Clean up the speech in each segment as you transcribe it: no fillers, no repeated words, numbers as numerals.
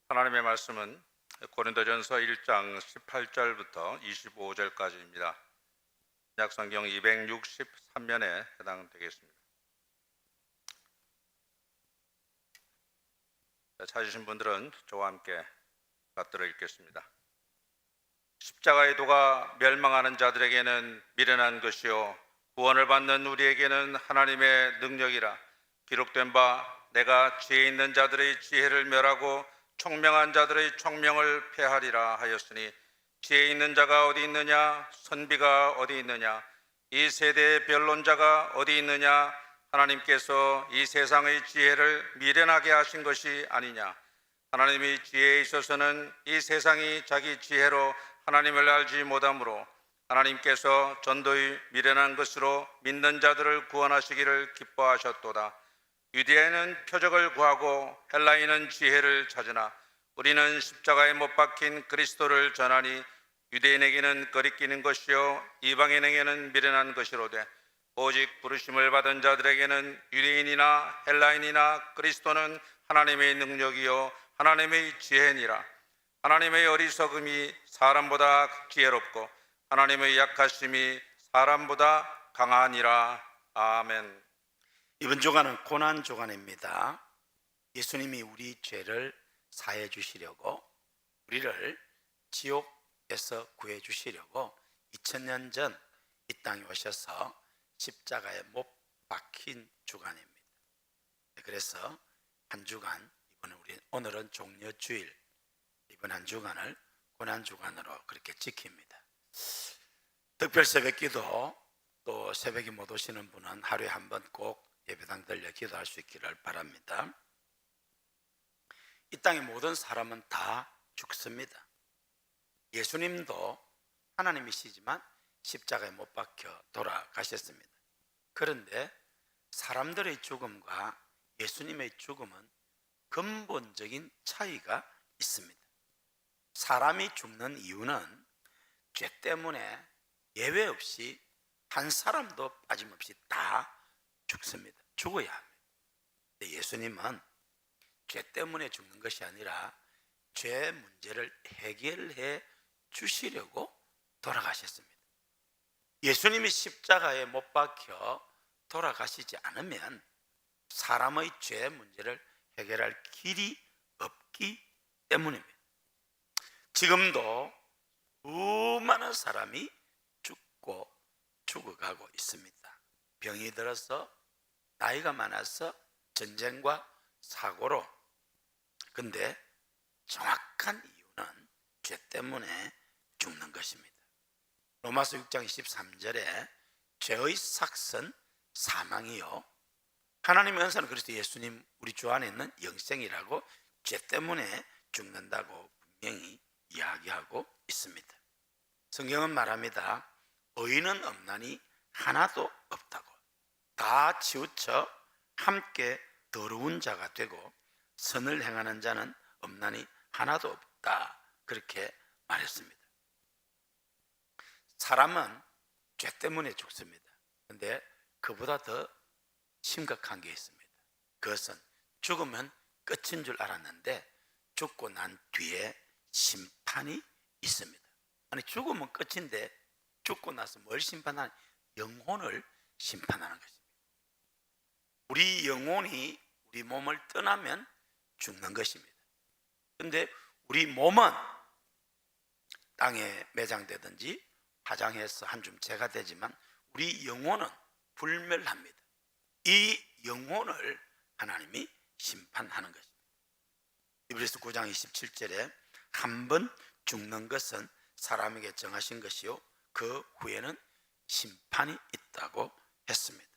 하나님의 말씀은 고린도전서 1장 18절부터 25절까지입니다. 약성경 263면에 해당되겠습니다. 찾으신 분들은 저와 함께 받들어 읽겠습니다. 십자가의 도가 멸망하는 자들에게는 미련한 것이요 구원을 받는 우리에게는 하나님의 능력이라. 기록된 바 내가 지혜 있는 자들의 지혜를 멸하고 총명한 자들의 총명을 폐하리라 하였으니, 지혜 있는 자가 어디 있느냐? 선비가 어디 있느냐? 이 세대의 변론자가 어디 있느냐? 하나님께서 이 세상의 지혜를 미련하게 하신 것이 아니냐? 하나님의 지혜에 있어서는 이 세상이 자기 지혜로 하나님을 알지 못하므로 하나님께서 전도의 미련한 것으로 믿는 자들을 구원하시기를 기뻐하셨도다. 유대인은 표적을 구하고 헬라인은 지혜를 찾으나 우리는 십자가에 못 박힌 그리스도를 전하니, 유대인에게는 거리끼는 것이요 이방인에게는 미련한 것이로되 오직 부르심을 받은 자들에게는 유대인이나 헬라인이나 그리스도는 하나님의 능력이요 하나님의 지혜니라. 하나님의 어리석음이 사람보다 지혜롭고 하나님의 약하심이 사람보다 강하니라. 아멘. 이번 주간은 고난 주간입니다. 예수님이 우리 죄를 사해 주시려고, 우리를 지옥에서 구해 주시려고 2000년 전 이 땅에 오셔서 십자가에 못 박힌 주간입니다. 그래서 한 주간, 오늘은 종려주일, 이번 한 주간을 고난 주간으로 그렇게 지킵니다. 특별 새벽기도, 또 새벽에 못 오시는 분은 하루에 한 번 꼭 예배당 들려 기도할 수 있기를 바랍니다. 이 땅의 모든 사람은 다 죽습니다. 예수님도 하나님이시지만 십자가에 못 박혀 돌아가셨습니다. 그런데 사람들의 죽음과 예수님의 죽음은 근본적인 차이가 있습니다. 사람이 죽는 이유는 죄 때문에 예외 없이 한 사람도 빠짐없이 다 죽습니다. 죽어야 합니다. 근데 예수님은 죄 때문에 죽는 것이 아니라 죄 문제를 해결해 주시려고 돌아가셨습니다. 예수님이 십자가에 못 박혀 돌아가시지 않으면 사람의 죄 문제를 해결할 길이 없기 때문입니다. 지금도 수많은 사람이 죽고 죽어가고 있습니다. 병이 들어서, 나이가 많아서, 전쟁과 사고로. 근데 정확한 이유는 죄 때문에 죽는 것입니다. 로마서 6장 23절에 죄의 삭은 사망이요 하나님의 은사는 그리스도 예수님 우리 주 안에 있는 영생이라고 죄 때문에 죽는다고 분명히 이야기하고 있습니다. 성경은 말합니다. 의인은 없나니 하나도 없다고. 다 치우쳐 함께 더러운 자가 되고 선을 행하는 자는 없나니 하나도 없다, 그렇게 말했습니다. 사람은 죄 때문에 죽습니다. 그런데 그보다 더 심각한 게 있습니다. 그것은 죽으면 끝인 줄 알았는데 죽고 난 뒤에 심판이 있습니다. 아니, 죽으면 끝인데 죽고 나서 뭘 심판하냐? 영혼을 심판하는 것입니다. 우리 영혼이 우리 몸을 떠나면 죽는 것입니다. 그런데 우리 몸은 땅에 매장되든지 화장해서 한 줌 재가 되지만 우리 영혼은 불멸합니다. 이 영혼을 하나님이 심판하는 것입니다. 히브리서 9장 27절에 한 번 죽는 것은 사람에게 정하신 것이요 그 후에는 심판이 있다고 했습니다.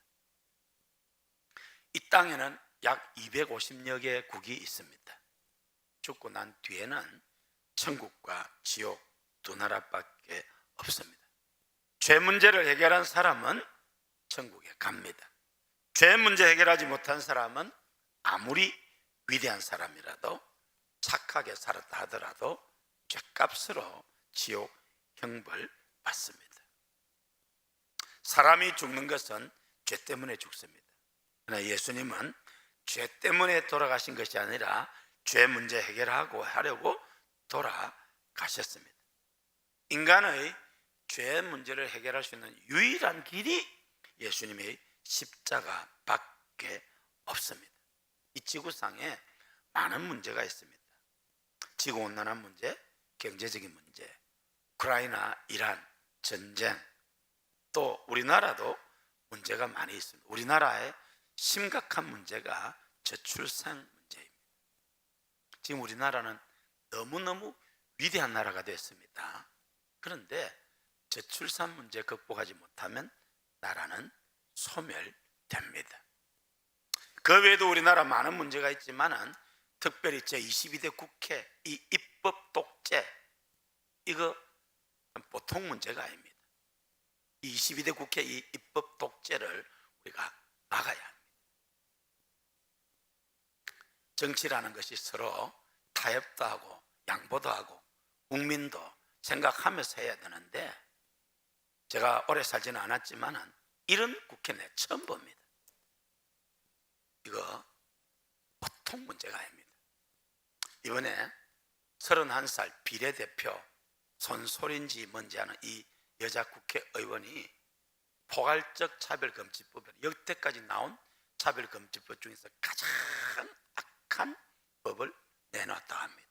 이 땅에는 약 250여 개의 국이 있습니다. 죽고 난 뒤에는 천국과 지옥 두 나라밖에 없습니다. 죄 문제를 해결한 사람은 천국에 갑니다. 죄 문제 해결하지 못한 사람은 아무리 위대한 사람이라도 착하게 살았다 하더라도 죄값으로 지옥 형벌 받습니다. 사람이 죽는 것은 죄 때문에 죽습니다. 그러나 예수님은 죄 때문에 돌아가신 것이 아니라 죄 문제 해결하고 하려고 돌아가셨습니다. 인간의 죄 문제를 해결할 수 있는 유일한 길이 예수님의 십자가밖에 없습니다. 이 지구상에 많은 문제가 있습니다. 지구온난화 문제, 경제적인 문제, 우크라이나, 이란, 전쟁, 또 우리나라도 문제가 많이 있습니다. 우리나라의 심각한 문제가 저출산 문제입니다. 지금 우리나라는 너무너무 위대한 나라가 됐습니다. 그런데 저출산 문제 극복하지 못하면 나라는 소멸됩니다. 그 외에도 우리나라 많은 문제가 있지만은 특별히 제22대 국회 이 입법 독재, 이거 보통 문제가 아닙니다. 이 22대 국회 이 입법 독재를 우리가 막아야 합니다. 정치라는 것이 서로 타협도 하고 양보도 하고 국민도 생각하면서 해야 되는데, 제가 오래 살지는 않았지만 이런 국회는 처음 봅니다. 이거 보통 문제가 아닙니다. 이번에 31살 비례대표 손소린지 뭔지 하는 이 여자 국회의원이 포괄적 차별금지법을, 여태까지 나온 차별금지법 중에서 가장 악한 법을 내놨다고 합니다.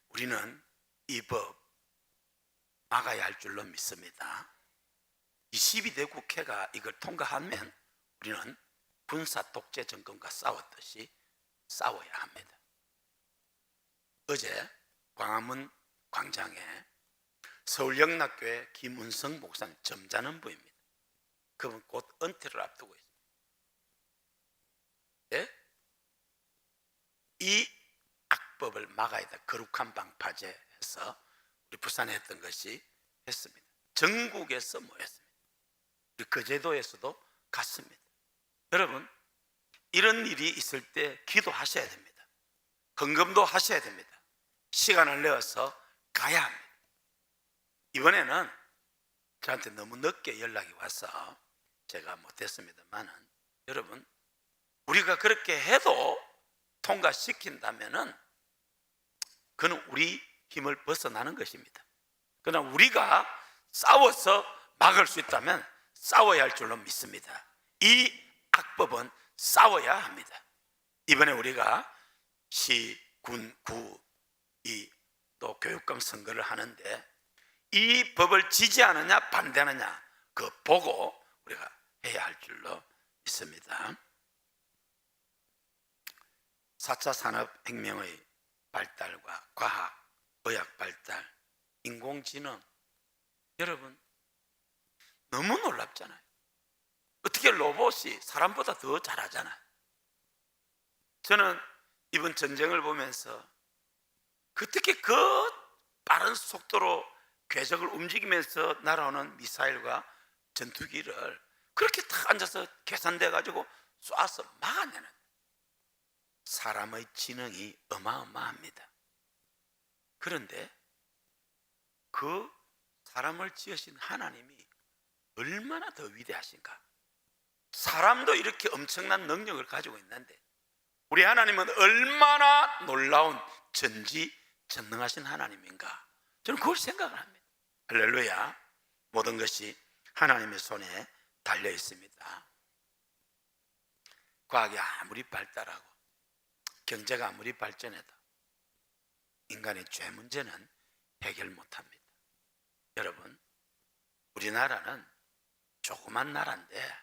우리는 이 법 막아야 할 줄로 믿습니다. 22대 국회가 이걸 통과하면 우리는 군사 독재 정권과 싸웠듯이 싸워야 합니다. 어제 광화문 광장에 서울영락교회 김은성 목사님 점잖은 부입니다. 그분 곧 은퇴를 앞두고 있습니다. 예? 이 악법을 막아야 돼. 거룩한 방파제에서 우리 부산에 했던 것이 했습니다. 전국에서 모였습니다. 우리 거제도에서도 갔습니다. 여러분, 이런 일이 있을 때 기도하셔야 됩니다. 헌금도 하셔야 됩니다. 시간을 내어서 가야 합니다. 이번에는 저한테 너무 늦게 연락이 와서 제가 못했습니다만, 여러분, 우리가 그렇게 해도 통과시킨다면은 그는 우리 힘을 벗어나는 것입니다. 그러나 우리가 싸워서 막을 수 있다면 싸워야 할 줄로 믿습니다. 이 악법은 싸워야 합니다. 이번에 우리가 시, 군, 구, 또 교육감 선거를 하는데 이 법을 지지하느냐 반대하느냐 그 보고 우리가 해야 할 줄로 믿습니다. 4차 산업혁명의 발달과 과학, 의학 발달, 인공지능, 여러분 너무 놀랍잖아요. 어떻게 로봇이 사람보다 더 잘하잖아요. 저는 이번 전쟁을 보면서 어떻게 그 빠른 속도로 궤적을 움직이면서 날아오는 미사일과 전투기를 그렇게 탁 앉아서 계산돼 가지고 쏴서 막아내는, 사람의 지능이 어마어마합니다. 그런데 그 사람을 지으신 하나님이 얼마나 더 위대하신가. 사람도 이렇게 엄청난 능력을 가지고 있는데 우리 하나님은 얼마나 놀라운 전지전능하신 하나님인가. 저는 그걸 생각을 합니다. 할렐루야. 모든 것이 하나님의 손에 달려 있습니다. 과학이 아무리 발달하고 경제가 아무리 발전해도 인간의 죄 문제는 해결 못합니다. 여러분, 우리나라는 조그만 나라인데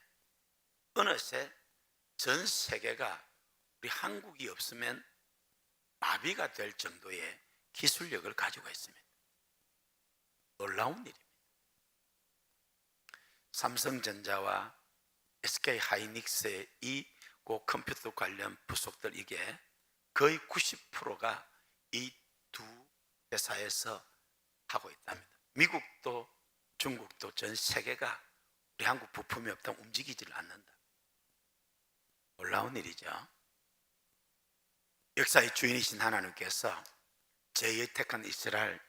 어느새 전 세계가 우리 한국이 없으면 마비가 될 정도의 기술력을 가지고 있습니다. 놀라운 일입니다. 삼성전자와 SK하이닉스의 이 컴퓨터 관련 부속들, 이게 거의 90%가 이 두 회사에서 하고 있답니다. 미국도 중국도 전 세계가 우리 한국 부품이 없다면 움직이질 않는다. 놀라운 일이죠. 역사의 주인이신 하나님께서 제2의 택한 이스라엘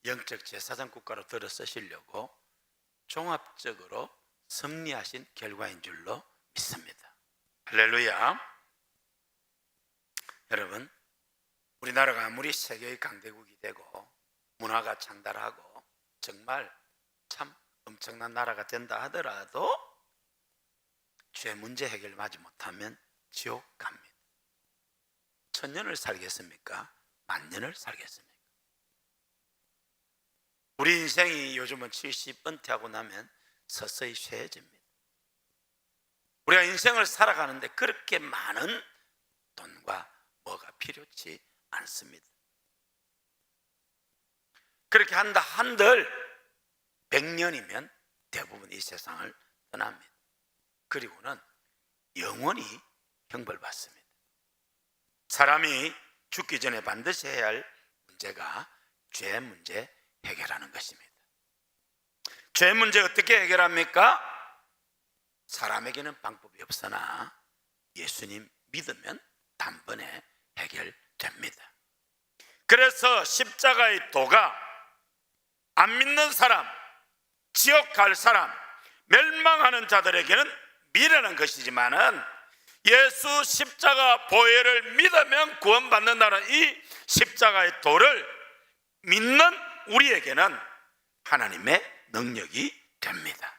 영적 제사장 국가로 들어 쓰시려고 종합적으로 섭리하신 결과인 줄로 믿습니다. 할렐루야. 여러분, 우리나라가 아무리 세계의 강대국이 되고 문화가 창달하고 정말 참 엄청난 나라가 된다 하더라도 죄 문제 해결하지 못하면 지옥 갑니다. 1000년을 살겠습니까? 10,000년을 살겠습니까? 우리 인생이 요즘은 70 은퇴하고 나면 서서히 쇠해집니다. 우리가 인생을 살아가는데 그렇게 많은 돈과 뭐가 필요치 않습니다. 그렇게 한들 100년이면 대부분 이 세상을 떠납니다. 그리고는 영원히 형벌받습니다. 사람이 죽기 전에 반드시 해야 할 문제가 죄 문제 해결하는 것입니다. 죄 문제 어떻게 해결합니까? 사람에게는 방법이 없으나 예수님 믿으면 단번에 해결됩니다. 그래서 십자가의 도가 안 믿는 사람, 지옥 갈 사람, 멸망하는 자들에게는 미련한 것이지만은 예수 십자가 보혈을 믿으면 구원받는다는 이 십자가의 도를 믿는 우리에게는 하나님의 능력이 됩니다.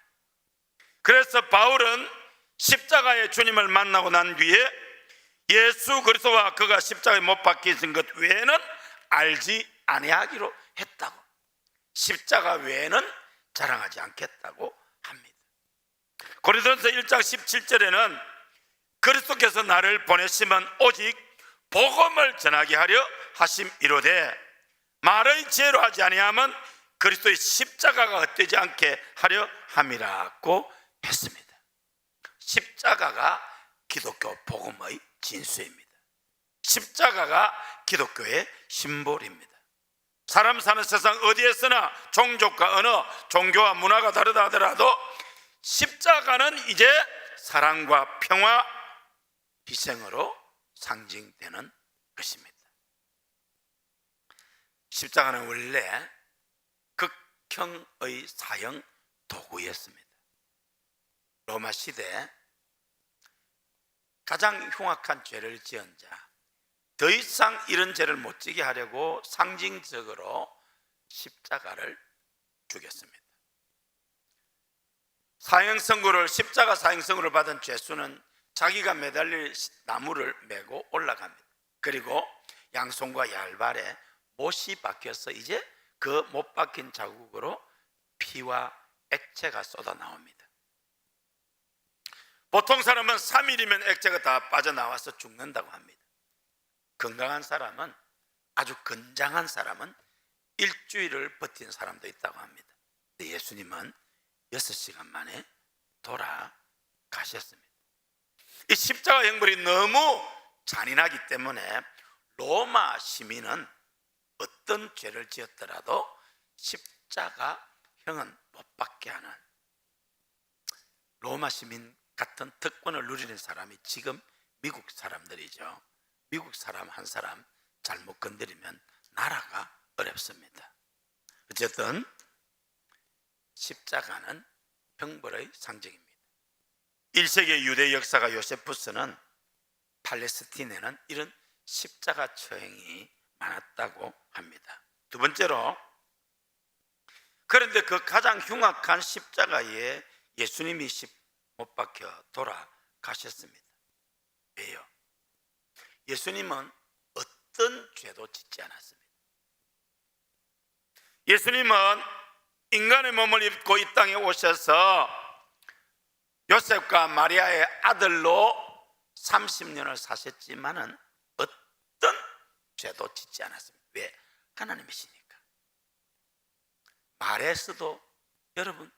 그래서 바울은 십자가의 주님을 만나고 난 뒤에 예수 그리스도와 그가 십자가에 못 박히신 것 외에는 알지 아니하기로 했다고, 십자가 외에는 자랑하지 않겠다고 합니다. 고린도전서 1장 17절에는 그리스도께서 나를 보내시면 오직 복음을 전하게 하려 하심이로되 말의 지혜로 하지 아니하면 그리스도의 십자가가 헛되지 않게 하려 함이라고 했습니다. 십자가가 기독교 복음의 진수입니다. 십자가가 기독교의 심볼입니다. 사람 사는 세상 어디에서나 종족과 언어, 종교와 문화가 다르다 하더라도 십자가는 이제 사랑과 평화, 희생으로 상징되는 것입니다. 십자가는 원래 극형의 사형 도구였습니다. 로마 시대 가장 흉악한 죄를 지은 자, 더 이상 이런 죄를 못 지게 하려고 상징적으로 십자가를 죽였습니다. 사형선고를, 십자가 사형선고를 받은 죄수는 자기가 매달릴 나무를 메고 올라갑니다. 그리고 양손과 양발에 못이 박혀서 이제 그 못 박힌 자국으로 피와 액체가 쏟아 나옵니다. 보통 사람은 3일이면 액체가 다 빠져나와서 죽는다고 합니다. 건강한 사람은, 아주 건장한 사람은 일주일을 버틴 사람도 있다고 합니다. 근데 예수님은 6시간 만에 돌아가셨습니다. 이 십자가 형벌이 너무 잔인하기 때문에 로마 시민은 어떤 죄를 지었더라도 십자가형은 못 받게 하는, 로마 시민 같은 특권을 누리는 사람이 지금 미국 사람들이죠. 미국 사람 한 사람 잘못 건드리면 나라가 어렵습니다. 어쨌든 십자가는 형벌의 상징입니다. 1세기 유대 역사가 요세푸스는 팔레스틴에는 이런 십자가 처형이 많았다고 합니다. 두 번째로, 그런데 그 가장 흉악한 십자가에 예수님이 못 박혀 돌아가셨습니다. 왜요? 예수님은 어떤 죄도 짓지 않았습니다. 예수님은 인간의 몸을 입고 이 땅에 오셔서 요셉과 마리아의 아들로 30년을 사셨지만은 어떤 죄도 짓지 않았습니다. 왜? 하나님이시니까. 말에서도 여러분,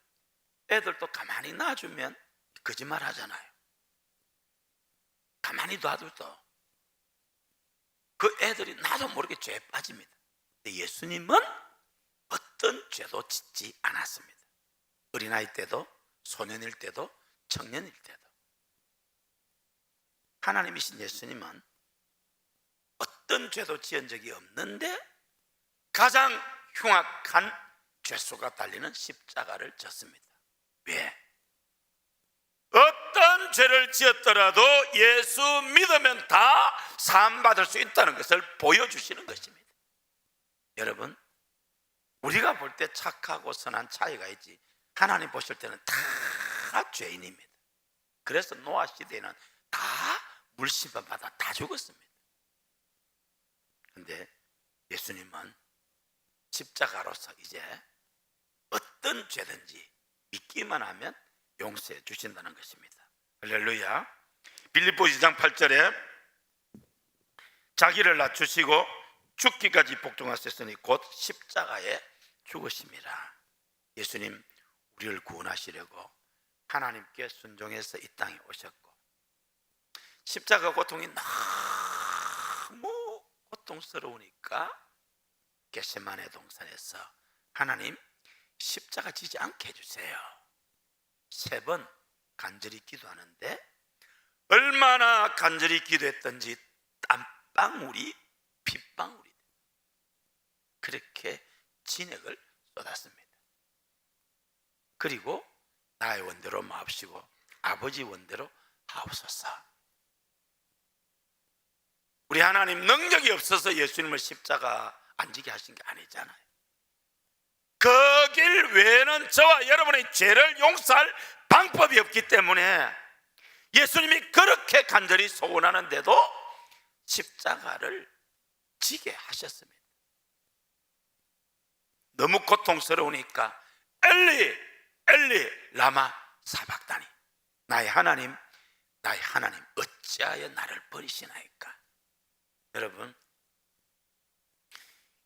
애들도 가만히 놔주면 거짓말 하잖아요. 가만히 놔둬도 그 애들이 나도 모르게 죄에 빠집니다. 근데 예수님은 어떤 죄도 짓지 않았습니다. 어린아이 때도, 소년일 때도, 청년일 때도. 하나님이신 예수님은 어떤 죄도 지은 적이 없는데 가장 흉악한 죄수가 달리는 십자가를 졌습니다. 왜? 어떤 죄를 지었더라도 예수 믿으면 다 사함받을 수 있다는 것을 보여주시는 것입니다. 여러분, 우리가 볼 때 착하고 선한 차이가 있지 하나님 보실 때는 다 죄인입니다. 그래서 노아 시대에는 다 물심판 받아 다 죽었습니다. 그런데 예수님은 십자가로서 이제 어떤 죄든지 믿기만 하면 용서해 주신다는 것입니다. 할렐루야. 빌립보서 2장 8절에 자기를 낮추시고 죽기까지 복종하셨으니 곧 십자가에 죽으심이라. 예수님 우리를 구원하시려고 하나님께 순종해서 이 땅에 오셨고, 십자가 고통이 너무 고통스러우니까 겟세마네 동산에서 하나님 십자가 지지 않게 해주세요. 3번 간절히 기도하는데 얼마나 간절히 기도했던지 땀방울이 핏방울이 그렇게 진액을 쏟았습니다. 그리고 나의 원대로 마옵시고 아버지 원대로 하옵소서. 우리 하나님 능력이 없어서 예수님을 십자가 안 지게 하신 게 아니잖아요. 그 길 외에는 저와 여러분의 죄를 용서할 방법이 없기 때문에 예수님이 그렇게 간절히 소원하는데도 십자가를 지게 하셨습니다. 너무 고통스러우니까 엘리 엘리 라마 사박다니, 나의 하나님 어찌하여 나를 버리시나이까. 여러분,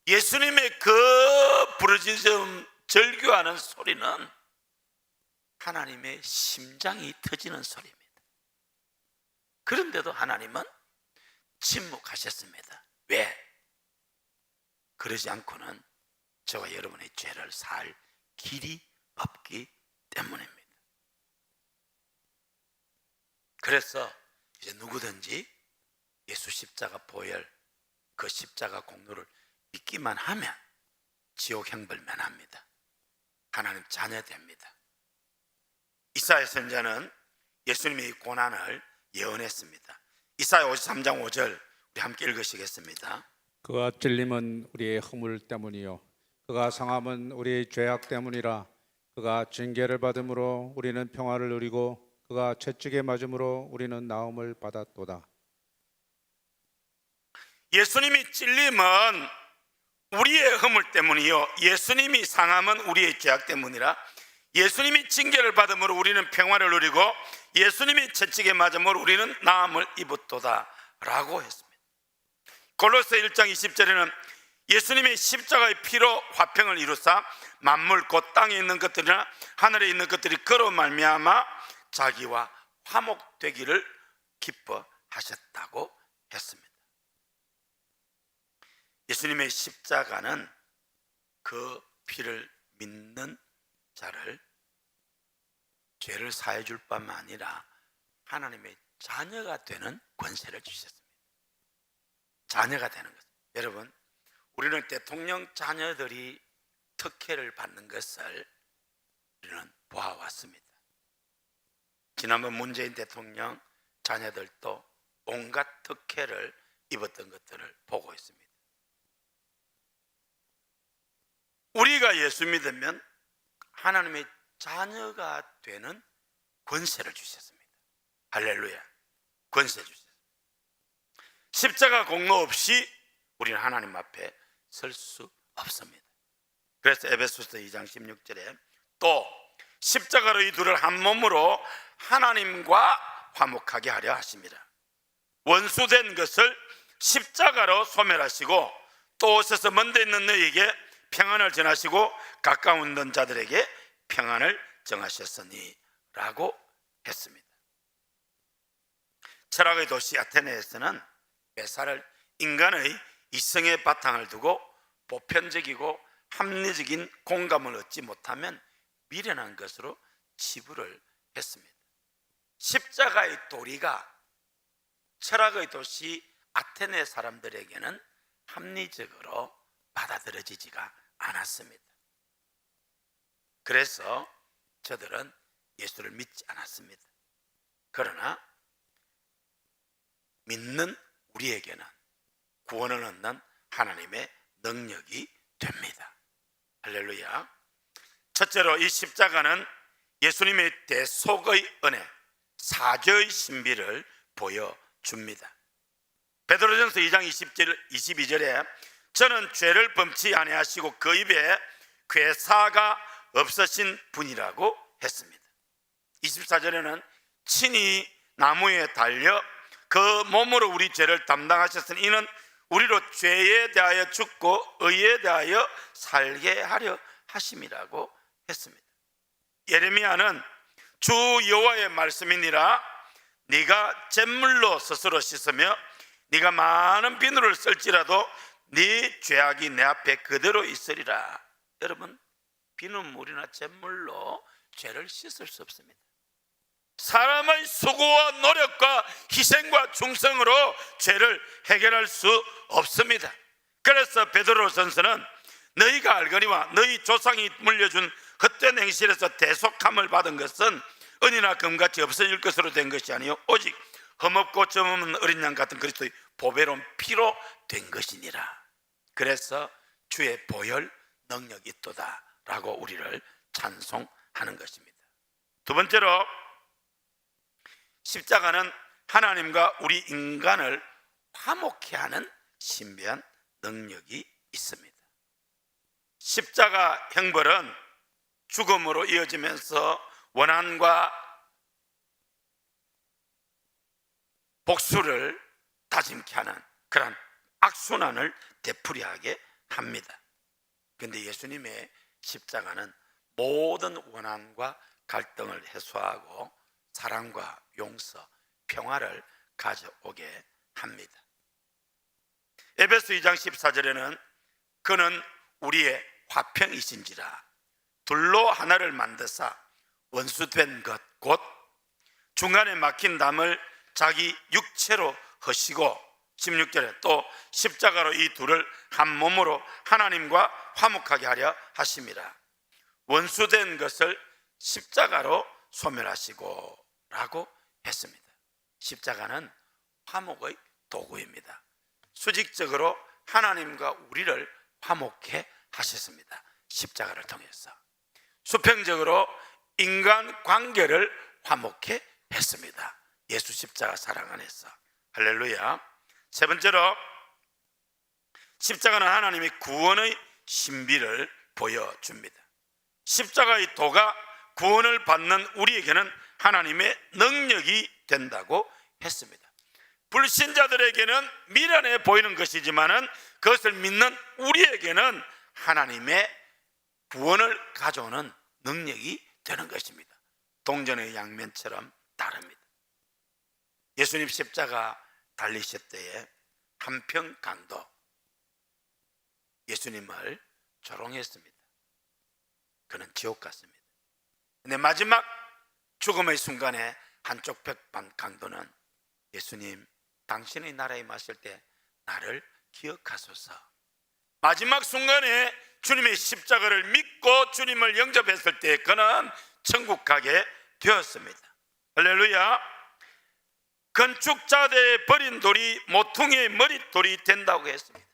예수님의 그 부르짖음 절규하는 소리는 하나님의 심장이 터지는 소리입니다. 그런데도 하나님은 침묵하셨습니다. 왜? 그러지 않고는 저와 여러분의 죄를 살 길이 없기 때문입니다. 그래서 이제 누구든지 예수 십자가 보혈, 그 십자가 공로를 믿기만 하면 지옥 형벌 면합니다. 하나님 자녀 됩니다. 이사야 선지자는 예수님의 고난을 예언했습니다. 이사야 53장 5절 우리 함께 읽으시겠습니다. 그가 찔림은 우리의 허물 때문이요 그가 상함은 우리의 죄악 때문이라. 그가 징계를 받음으로 우리는 평화를 누리고 그가 채찍에 맞음으로 우리는 나음을 받았도다. 예수님이 찔림은 우리의 허물 때문이요 예수님이 상함은 우리의 죄악 때문이라. 예수님이 징계를 받음으로 우리는 평화를 누리고 예수님이 채찍에 맞음으로 우리는 나음을 입었도다 라고 했습니다. 골로새 1장 20절에는 예수님이 십자가의 피로 화평을 이루사 만물 곧 땅에 있는 것들이나 하늘에 있는 것들이 그로 말미암아 자기와 화목되기를 기뻐하셨다고 했습니다. 예수님의 십자가는 그 피를 믿는 자를 죄를 사해 줄 뿐만 아니라 하나님의 자녀가 되는 권세를 주셨습니다. 자녀가 되는 것. 여러분, 우리는 대통령 자녀들이 특혜를 받는 것을 우리는 보아왔습니다. 지난번 문재인 대통령 자녀들도 온갖 특혜를 입었던 것들을 보고 있습니다. 우리가 예수 믿으면 하나님의 자녀가 되는 권세를 주셨습니다. 할렐루야. 권세 주셨습니다. 십자가 공로 없이 우리는 하나님 앞에 설 수 없습니다. 그래서 에베소서 2장 16절에 또 십자가로 이 둘을 한 몸으로 하나님과 화목하게 하려 하십니다. 원수된 것을 십자가로 소멸하시고 또 오셔서 먼데 있는 너희에게 평안을 전하시고 가까운 자들에게 평안을 정하셨으니 라고 했습니다. 철학의 도시 아테네에서는 매사를 인간의 이성의 바탕을 두고 보편적이고 합리적인 공감을 얻지 못하면 미련한 것으로 치부를 했습니다. 십자가의 도리가 철학의 도시 아테네 사람들에게는 합리적으로 받아들여지지가 않았습니다. 그래서 저들은 예수를 믿지 않았습니다. 그러나 믿는 우리에게는 구원을 얻는 하나님의 능력이 됩니다. 할렐루야. 첫째로 이 십자가는 예수님의 대속의 은혜, 사죄의 신비를 보여줍니다. 베드로전서 2장 22절에 저는 죄를 범치 아니하시고 그 입에 괴사가 없으신 분이라고 했습니다. 24절에는 친히 나무에 달려 그 몸으로 우리 죄를 담당하셨으니 이는 우리로 죄에 대하여 죽고 의에 대하여 살게 하려 하심이라고 했습니다. 예레미야는 주 여호와의 말씀이니라 네가 잿물로 스스로 씻으며 네가 많은 비누를 쓸지라도 네 죄악이 내 앞에 그대로 있으리라. 여러분, 비눗물이나 잿물로 죄를 씻을 수 없습니다. 사람의 수고와 노력과 희생과 충성으로 죄를 해결할 수 없습니다. 그래서 베드로전서는 너희가 알거니와 너희 조상이 물려준 헛된 행실에서 대속함을 받은 것은 은이나 금같이 없어질 것으로 된 것이 아니요 오직 흠없고 점없는 어린 양 같은 그리스도의 보배로운 피로 된 것이니라. 그래서 주의 보혈 능력이 있도다 라고 우리를 찬송하는 것입니다. 두 번째로 십자가는 하나님과 우리 인간을 화목케 하는 신비한 능력이 있습니다. 십자가 형벌은 죽음으로 이어지면서 원한과 복수를 다짐케 하는 그런 악순환을 되풀이하게 합니다. 그런데 예수님의 십자가는 모든 원한과 갈등을 해소하고 사랑과 용서, 평화를 가져오게 합니다. 에베소 2장 14절에는 그는 우리의 화평이신지라 둘로 하나를 만드사 원수된 것 곧 중간에 막힌 담을 자기 육체로 허시고 16절에 또 십자가로 이 둘을 한 몸으로 하나님과 화목하게 하려 하심이라. 원수된 것을 십자가로 소멸하시고 라고 했습니다. 십자가는 화목의 도구입니다. 수직적으로 하나님과 우리를 화목해 하셨습니다. 십자가를 통해서 수평적으로 인간 관계를 화목해 했습니다. 예수 십자가 사랑 안에서. 할렐루야. 세 번째로 십자가는 하나님의 구원의 신비를 보여줍니다. 십자가의 도가 구원을 받는 우리에게는 하나님의 능력이 된다고 했습니다. 불신자들에게는 미련해 보이는 것이지만은 그것을 믿는 우리에게는 하나님의 구원을 가져오는 능력이 되는 것입니다. 동전의 양면처럼 다릅니다. 예수님 십자가 달리실 때에 한평 강도 예수님을 조롱했습니다. 그는 지옥 갔습니다. 근데 마지막 죽음의 순간에 한쪽 벽반 강도는 예수님 당신의 나라에 임하실 때 나를 기억하소서. 마지막 순간에 주님의 십자가를 믿고 주님을 영접했을 때 그는 천국 가게 되었습니다. 할렐루야. 건축자들의 버린 돌이 모퉁이의 머릿돌이 된다고 했습니다.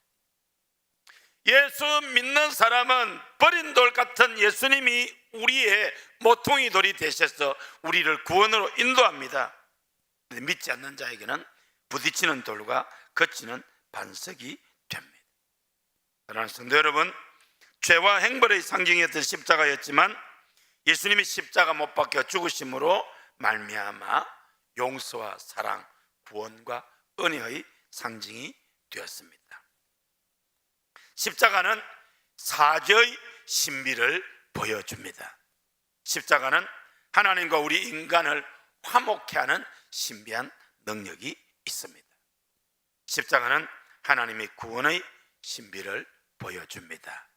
예수 믿는 사람은 버린 돌 같은 예수님이 우리의 모퉁이 돌이 되셔서 우리를 구원으로 인도합니다. 믿지 않는 자에게는 부딪히는 돌과 거치는 반석이 됩니다. 그러나 성도 여러분, 죄와 행벌의 상징이었던 십자가였지만 예수님이 십자가 못 박혀 죽으심으로 말미암아 용서와 사랑, 구원과 은혜의 상징이 되었습니다. 십자가는 사죄의 신비를 보여줍니다. 십자가는 하나님과 우리 인간을 화목케 하는 신비한 능력이 있습니다. 십자가는 하나님의 구원의 신비를 보여줍니다.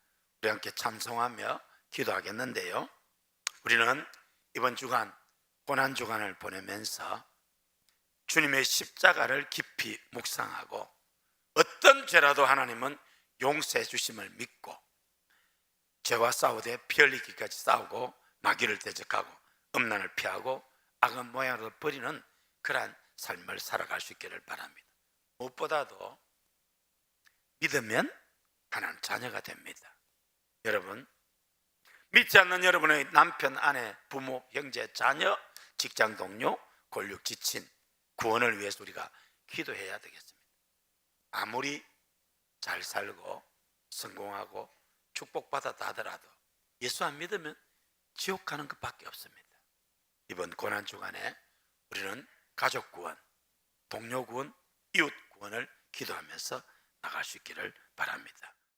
우리 함께 찬송하며 기도하겠는데요, 우리는 이번 주간 고난주간을 보내면서 주님의 십자가를 깊이 묵상하고 어떤 죄라도 하나님은 용서해 주심을 믿고 죄와 싸우되 피 흘리기까지 싸우고 마귀를 대적하고 음란을 피하고 악한 모양으로 버리는 그러한 삶을 살아갈 수 있기를 바랍니다. 무엇보다도 믿으면 하나님 자녀가 됩니다. 여러분, 믿지 않는 여러분의 남편, 아내, 부모, 형제, 자녀, 직장 동료, 권력 지친 구원을 위해서 우리가 기도해야 되겠습니다. 아무리 잘 살고 성공하고 축복받았다 하더라도 예수 안 믿으면 지옥 가는 것밖에 없습니다. 이번 고난 주간에 우리는 가족 구원, 동료 구원, 이웃 구원을 기도하면서 나갈 수 있기를 바랍니다.